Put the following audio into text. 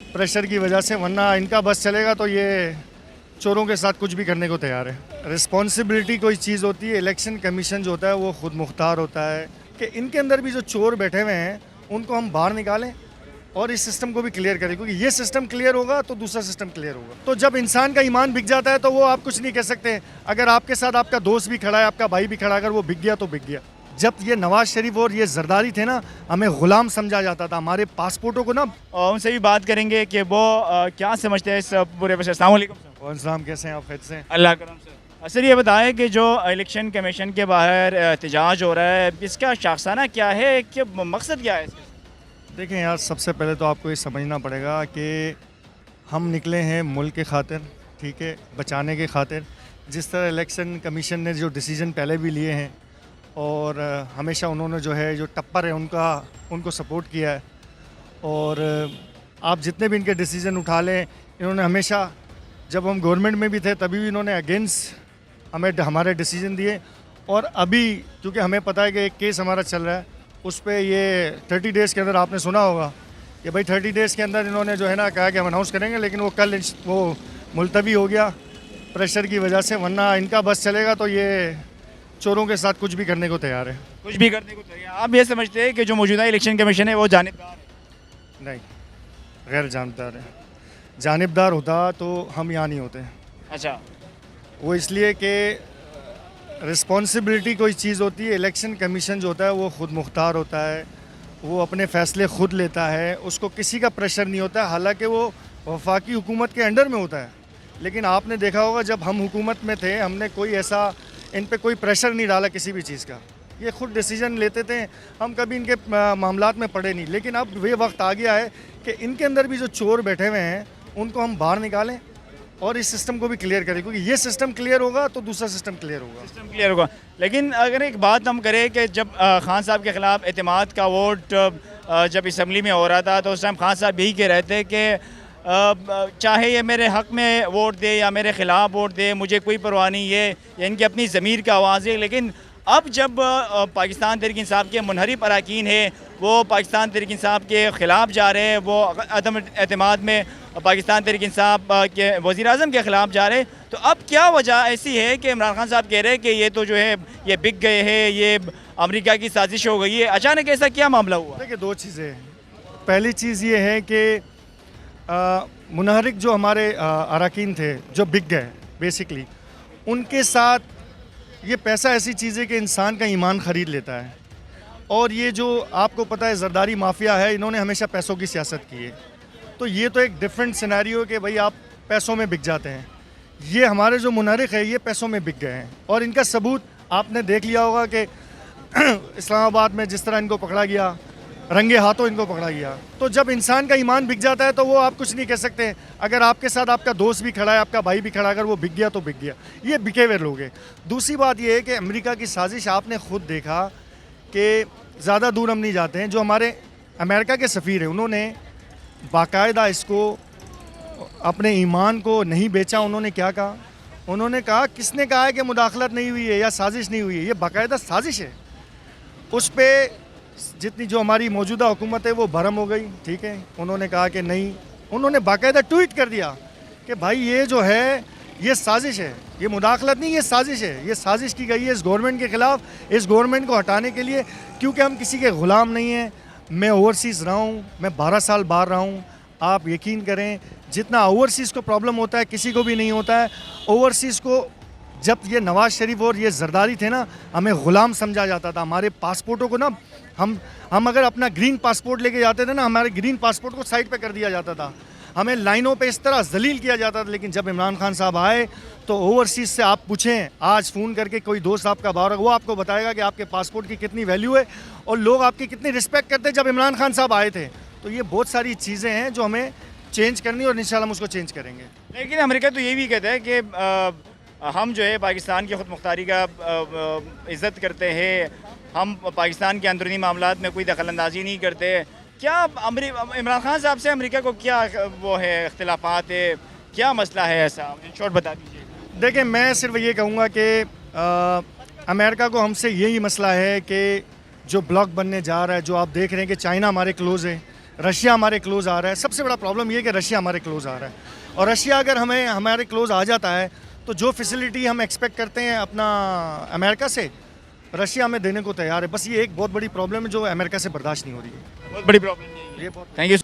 Pressure की वजह से, वरना इनका बस चलेगा तो ये चोरों के साथ कुछ भी करने को तैयार है। रिस्पॉन्सिबिलिटी कोई चीज़ होती है, इलेक्शन कमीशन जो होता है वो खुद मुख्तार होता है कि इनके अंदर भी जो चोर बैठे हुए हैं उनको हम बाहर निकालें और इस सिस्टम को भी क्लियर करें, क्योंकि ये सिस्टम क्लियर होगा तो दूसरा सिस्टम क्लियर होगा। तो जब इंसान का ईमान बिक जाता है तो वो आप कुछ नहीं कह सकते। अगर आपके साथ आपका दोस्त भी खड़ा है, आपका भाई भी खड़ा है, अगर वो बिक गया तो बिक गया। जब ये नवाज शरीफ और ये जरदारी थे ना, हमें गुलाम समझा जाता था। हमारे पासपोर्टों को ना, और उनसे भी बात करेंगे कि वो क्या समझते हैं इस पूरे विषय। अस्सलाम वालेकुम सर। और सलाम, कैसे हैं आप? खैर से? अल्लाह करम सर। सर ये बताएं कि जो इलेक्शन कमीशन के बाहर एहतजाज हो रहा है, इसका शाखसाना क्या है, कि मकसद क्या है इसका? देखें यार, सबसे पहले तो आपको ये समझना पड़ेगा कि हम निकले हैं मुल्क के खातिर, ठीक है, बचाने के खातिर। जिस तरह इलेक्शन कमीशन ने जो डिसीजन पहले भी लिए हैं और हमेशा उन्होंने जो है, जो टप्पर है उनको सपोर्ट किया है। और आप जितने भी इनके डिसीजन उठा लें, इन्होंने हमेशा, जब हम गवर्नमेंट में भी थे तभी भी इन्होंने अगेंस्ट हमारे डिसीजन दिए। और अभी क्योंकि हमें पता है कि एक केस हमारा चल रहा है, उस पर ये 30 डेज़ के अंदर, आपने सुना होगा कि भाई 30 डेज़ के अंदर इन्होंने जो है ना कहा कि हम अनाउंस करेंगे, लेकिन वो कल वो मुलतवी हो गया प्रेशर की वजह से। वरना इनका बस चलेगा तो ये चोरों के साथ कुछ भी करने को तैयार है। कुछ भी करने को चाहिए। आप ये समझते हैं कि जो मौजूदा इलेक्शन कमीशन है वो जानिबदार है? नहीं, गैर जानबदार है। जानिबदार होता तो हम यहाँ नहीं होते। अच्छा। वो इसलिए कि रिस्पॉन्सिबिलिटी कोई चीज़ होती है, इलेक्शन कमीशन जो होता है वो खुद मुख्तार होता है, वो अपने फ़ैसले खुद लेता है, उसको किसी का प्रेशर नहीं होता। हालांकि वो वफाकी हुकूमत के अंडर में होता है, लेकिन आपने देखा होगा जब हम हुकूमत में थे, हमने कोई ऐसा इन पे कोई प्रेशर नहीं डाला किसी भी चीज़ का। ये खुद डिसीजन लेते थे, हम कभी इनके मामलात में पड़े नहीं। लेकिन अब वे वक्त आ गया है कि इनके अंदर भी जो चोर बैठे हुए हैं उनको हम बाहर निकालें और इस सिस्टम को भी क्लियर करें, क्योंकि ये सिस्टम क्लियर होगा तो दूसरा सिस्टम क्लियर होगा। सिस्टम क्लियर होगा। लेकिन अगर एक बात हम करें कि जब खान साहब के ख़िलाफ़ एतमाद का वोट जब असम्बली में हो रहा था, तो उस टाइम खान साहब यही कह रहे थे कि चाहे ये मेरे हक़ में वोट दे या मेरे ख़िलाफ़ वोट दे, मुझे कोई परवाह नहीं, ये इनकी अपनी ज़मीर की आवाज़ है। लेकिन अब जब पाकिस्तान तहरीक इंसाफ के मुनहरिफ अरकान है वो पाकिस्तान तहरीक इंसाफ के ख़िलाफ़ जा रहे हैं, वो अदम एतमाद में पाकिस्तान तहरीक इंसाफ के वज़ीर-ए-आज़म के ख़िलाफ़ जा रहे हैं, तो अब क्या वजह ऐसी है कि इमरान खान साहब कह रहे हैं कि ये तो जो है ये बिक गए हैं, ये अमेरिका की साजिश हो गई है? अचानक ऐसा क्या मामला हुआ? देखिए, दो चीज़ें। पहली चीज़ ये है कि मुनहरिक जो हमारे अरकान थे जो बिक गए, बेसिकली उनके साथ ये पैसा ऐसी चीज़ है कि इंसान का ईमान ख़रीद लेता है। और ये जो आपको पता है जरदारी माफिया है, इन्होंने हमेशा पैसों की सियासत की है। तो ये तो एक डिफरेंट सिनेरियो है कि भाई आप पैसों में बिक जाते हैं। ये हमारे जो मुनहरिक है ये पैसों में बिक गए हैं, और इनका सबूत आपने देख लिया होगा कि इस्लामाबाद में जिस तरह इनको पकड़ा गया, रंगे हाथों इनको पकड़ा गया। तो जब इंसान का ईमान बिक जाता है तो वो आप कुछ नहीं कह सकते। अगर आपके साथ आपका दोस्त भी खड़ा है, आपका भाई भी खड़ा है, अगर वो बिक गया तो बिक गया। ये बिके हुए लोग हैं। दूसरी बात ये है कि अमेरिका की साजिश, आपने खुद देखा कि ज़्यादा दूर हम नहीं जाते हैं, जो हमारे अमेरिका के सफ़ीर हैं उन्होंने बाकायदा इसको, अपने ईमान को नहीं बेचा। उन्होंने क्या कहा? उन्होंने कहा, किसने कहा है कि मुदाखलत नहीं हुई है या साजिश नहीं हुई है? ये बाकायदा साजिश है। उस पर जितनी जो हमारी मौजूदा हुकूमत है वो भरम हो गई, ठीक है। उन्होंने कहा कि नहीं, उन्होंने बाकायदा ट्वीट कर दिया कि भाई ये जो है ये साजिश है, ये मुदाखलत नहीं, ये साजिश है। ये साजिश की गई है इस गवर्नमेंट के ख़िलाफ़, इस गवर्नमेंट को हटाने के लिए, क्योंकि हम किसी के ग़ुलाम नहीं हैं। मैं ओवरसीज़ रहा हूँ, मैं 12 साल बाहर रहा हूँ। आप यकीन करें, जितना ओवरसीज़ को प्रॉब्लम होता है किसी को भी नहीं होता है। ओवरसीज़ को, जब ये नवाज शरीफ और ये जरदारी थे ना, हमें ग़ुलाम समझा जाता था। हमारे पासपोर्टों को ना, हम अगर अपना ग्रीन पासपोर्ट लेके जाते थे ना, हमारे ग्रीन पासपोर्ट को साइड पे कर दिया जाता था। हमें लाइनों पे इस तरह जलील किया जाता था। लेकिन जब इमरान खान साहब आए तो ओवरसीज़ से आप पूछें, आज फ़ोन करके कोई दोस्त आपका बाहर, वो आपको बताएगा कि आपके पासपोर्ट की कितनी वैल्यू है और लोग आपकी कितनी रिस्पेक्ट करते हैं जब इमरान खान साहब आए थे। तो ये बहुत सारी चीज़ें हैं जो हमें चेंज करनी, और इंशाल्लाह हम उसको चेंज करेंगे। लेकिन अमेरिका तो ये भी कहता है कि हम जो है पाकिस्तान की खुद मुख्तारी का इज़्ज़त करते हैं, हम पाकिस्तान के अंदरूनी मामलात में कोई दखल अंदाजी नहीं करते। क्या इमरान खान साहब से अमेरिका को क्या वो है, इख्तिलाफात है, क्या मसला है ऐसा? शॉर्ट बता दीजिए। देखिए, मैं सिर्फ ये कहूँगा कि अमेरिका को हमसे यही मसला है कि जो ब्लॉक बनने जा रहा है, जो आप देख रहे हैं कि चाइना हमारे क्लोज़ है, रशिया हमारे क्लोज आ रहा है। सबसे बड़ा प्रॉब्लम ये है कि रशिया हमारे क्लोज आ रहा है, और रशिया अगर हमें हमारे क्लोज आ जाता है तो जो फैसिलिटी हम एक्सपेक्ट करते हैं अपना अमेरिका से, रशिया हमें देने को तैयार है। बस ये एक बहुत बड़ी प्रॉब्लम है जो अमेरिका से बर्दाश्त नहीं हो रही है। बहुत बड़ी प्रॉब्लम ये बहुत थैंक यू।